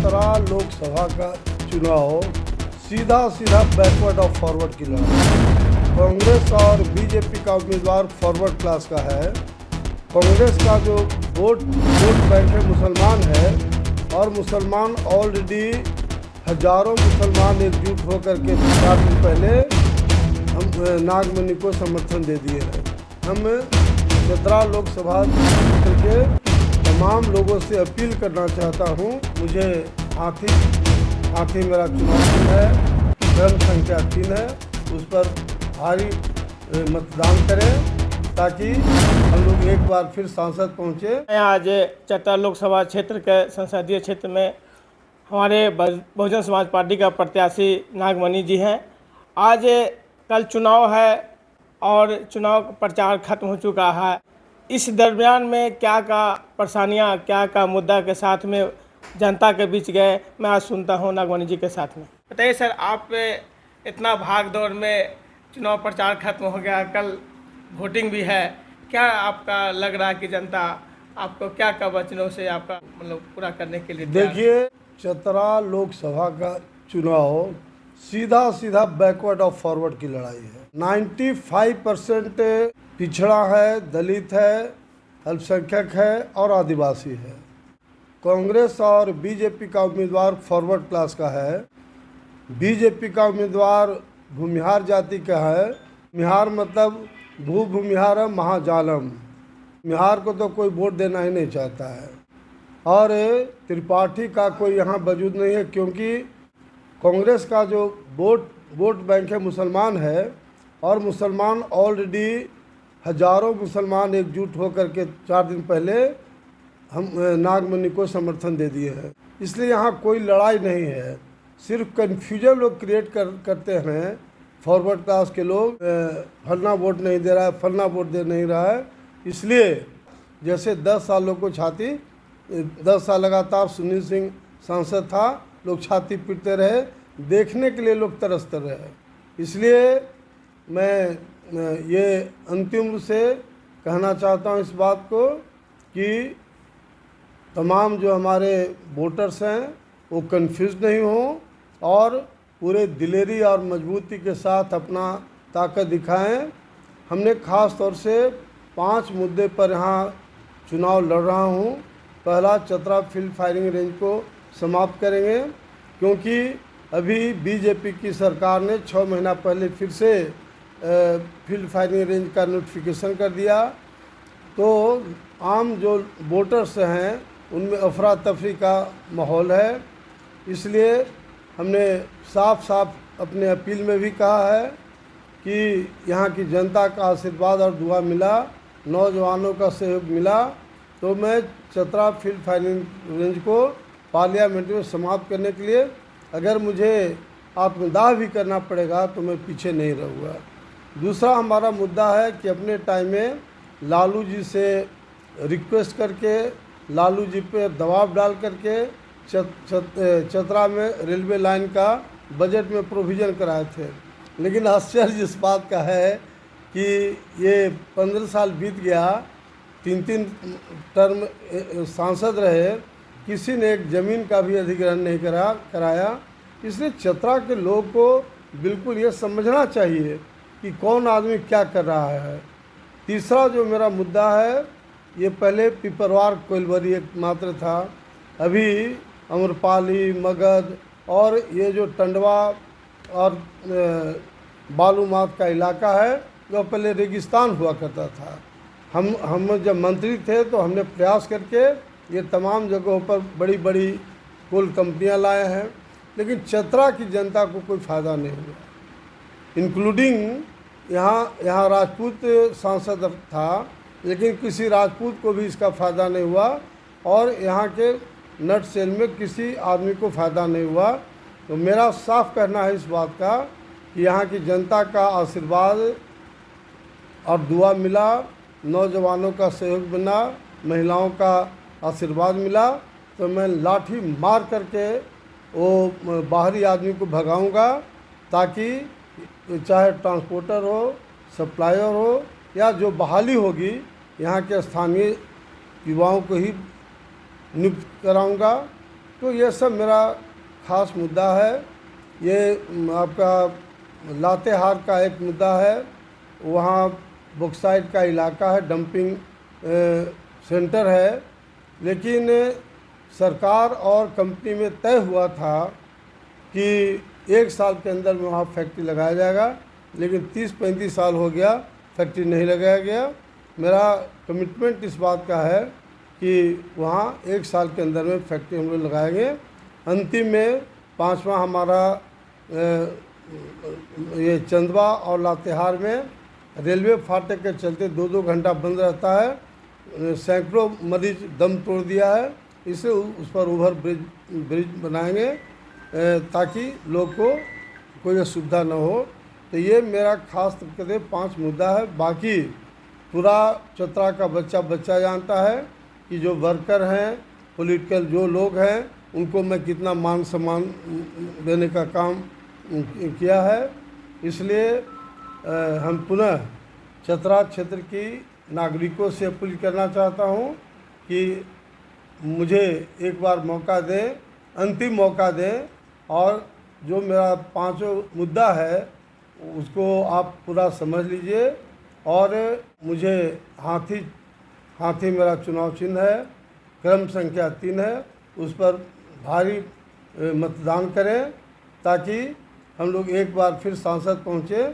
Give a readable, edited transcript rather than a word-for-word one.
चतरा लोकसभा का चुनाव सीधा बैकवर्ड और फॉरवर्ड की लड़ाई। कांग्रेस और बीजेपी का उम्मीदवार फॉरवर्ड क्लास का है। कांग्रेस का जो वोट बैंक है मुसलमान है, और मुसलमान ऑलरेडी हजारों मुसलमान एकजुट होकर के 4 दिन पहले हम नागमणि को समर्थन दे दिए हैं। हम चतरा लोकसभा क्षेत्र के तमाम लोगों से अपील करना चाहता हूं, मुझे हाथी मेरा चुनाव चिन्ह है, क्रम संख्या 3 है, उस पर भारी मतदान करें ताकि हम लोग एक बार फिर सांसद पहुंचे। आज चतरा लोकसभा क्षेत्र के संसदीय क्षेत्र में हमारे बहुजन समाज पार्टी का प्रत्याशी नागमणि जी हैं। आज कल चुनाव है और चुनाव का प्रचार खत्म हो चुका है। इस दरमियान में क्या परेशानियां, क्या मुद्दा के साथ में जनता के बीच गए, मैं आज सुनता हूं नागमणि जी के साथ में। बताइए सर, आप इतना भाग दौड़ में चुनाव प्रचार खत्म हो गया, कल वोटिंग भी है, क्या आपका लग रहा है कि जनता आपको क्या वचनों से आपका मतलब पूरा करने के लिए? देखिए, चतरा लोकसभा का चुनाव सीधा बैकवर्ड और फॉरवर्ड की लड़ाई है। 95% पिछड़ा है, दलित है, अल्पसंख्यक है और आदिवासी है। कांग्रेस और बीजेपी का उम्मीदवार फॉरवर्ड क्लास का है। बीजेपी का उम्मीदवार भूमिहार जाति का है। मिहार मतलब भूमिहार महाजालम। मिहार को तो कोई वोट देना ही नहीं चाहता है, और त्रिपाठी का कोई यहाँ वजूद नहीं है, क्योंकि कांग्रेस का जो वोट बैंक है मुसलमान है, और मुसलमान ऑलरेडी हजारों मुसलमान एकजुट होकर के 4 दिन पहले हम नागमणि को समर्थन दे दिए हैं। इसलिए यहाँ कोई लड़ाई नहीं है, सिर्फ कन्फ्यूजन लोग क्रिएट करते हैं। फॉरवर्ड क्लास के लोग फलना वोट नहीं दे रहा है, फलना वोट दे नहीं रहा है। इसलिए जैसे 10 सालों को 10 साल लगातार सुनील सिंह सांसद था, लोग छाती पीटते रहे, देखने के लिए लोग तरसते रहे। इसलिए मैं ये अंतिम रूप से कहना चाहता हूँ इस बात को कि तमाम जो हमारे वोटर्स हैं वो कंफ्यूज नहीं हों, और पूरे दिलेरी और मजबूती के साथ अपना ताकत दिखाएं। हमने ख़ास तौर से 5 मुद्दे पर यहाँ चुनाव लड़ रहा हूँ। पहला, चतरा फील्ड फायरिंग रेंज को समाप्त करेंगे, क्योंकि अभी बीजेपी की सरकार ने 6 महीना पहले फिर से फील्ड फायरिंग रेंज का नोटिफिकेशन कर दिया। तो आम जो वोटर्स हैं उनमें अफरा तफरी का माहौल है। इसलिए हमने साफ अपने अपील में भी कहा है कि यहाँ की जनता का आशीर्वाद और दुआ मिला, नौजवानों का सहयोग मिला, तो मैं चतरा फील्ड फायरिंग रेंज को पार्लियामेंट में समाप्त करने के लिए अगर मुझे आत्मदाह भी करना पड़ेगा तो मैं पीछे नहीं रहूँगा। दूसरा हमारा मुद्दा है कि अपने टाइम में लालू जी से रिक्वेस्ट करके, लालू जी पे दबाव डाल करके चतरा में रेलवे लाइन का बजट में प्रोविज़न कराए थे। लेकिन आश्चर्य इस बात का है कि ये 15 साल बीत गया, 3 टर्म सांसद रहे, किसी ने एक ज़मीन का भी अधिग्रहण नहीं कराया। इसलिए चतरा के लोग को बिल्कुल ये समझना चाहिए कि कौन आदमी क्या कर रहा है। तीसरा जो मेरा मुद्दा है, ये पहले पिपरवार कोइलवरी एक मात्र था, अभी अमरपाली, मगध और ये जो टंडवा और बालूमाथ का इलाका है, जो पहले रेगिस्तान हुआ करता था। हम जब मंत्री थे तो हमने प्रयास करके ये तमाम जगहों पर बड़ी कोल कंपनियां लाए हैं, लेकिन चतरा की जनता को कोई फ़ायदा नहीं हुआ। इंक्लूडिंग यहाँ राजपूत सांसद था, लेकिन किसी राजपूत को भी इसका फ़ायदा नहीं हुआ, और यहाँ के नट सेल में किसी आदमी को फ़ायदा नहीं हुआ। तो मेरा साफ कहना है इस बात का कि यहाँ की जनता का आशीर्वाद और दुआ मिला, नौजवानों का सहयोग मिला, महिलाओं का आशीर्वाद मिला, तो मैं लाठी मार करके वो बाहरी आदमी को भगाऊंगा, ताकि चाहे ट्रांसपोर्टर हो, सप्लायर हो, या जो बहाली होगी यहाँ के स्थानीय युवाओं को ही नियुक्त कराऊंगा। तो ये सब मेरा खास मुद्दा है। ये आपका लातेहार का एक मुद्दा है, वहाँ बॉक्साइट का इलाका है, डंपिंग सेंटर है, लेकिन सरकार और कंपनी में तय हुआ था कि 1 साल के अंदर में वहाँ फैक्ट्री लगाया जाएगा, लेकिन 30-35 साल हो गया फैक्ट्री नहीं लगाया गया। मेरा कमिटमेंट इस बात का है कि वहाँ 1 साल के अंदर में फैक्ट्री हम लोग लगाएंगे। अंतिम में 5वां हमारा ये चंदवा और लातेहार में रेलवे फाटक के चलते 2-2 घंटा बंद रहता है। सैकड़ों मरीज दम तोड़ दिया है। इसे उस पर ओवर ब्रिज बनाएंगे ताकि लोग को कोई असुविधा न हो। तो ये मेरा खास तौर पे 5 मुद्दा है। बाकी पूरा चतरा का बच्चा जानता है कि जो वर्कर हैं, पॉलिटिकल जो लोग हैं, उनको मैं कितना मान सम्मान देने का काम किया है। इसलिए हम पुनः चतरा क्षेत्र की नागरिकों से अपील करना चाहता हूँ कि मुझे एक बार मौका दें, अंतिम मौका दें, और जो मेरा 5 मुद्दा है उसको आप पूरा समझ लीजिए। और मुझे हाथी मेरा चुनाव चिन्ह है, क्रम संख्या 3 है, उस पर भारी मतदान करें ताकि हम लोग एक बार फिर सांसद पहुँचे।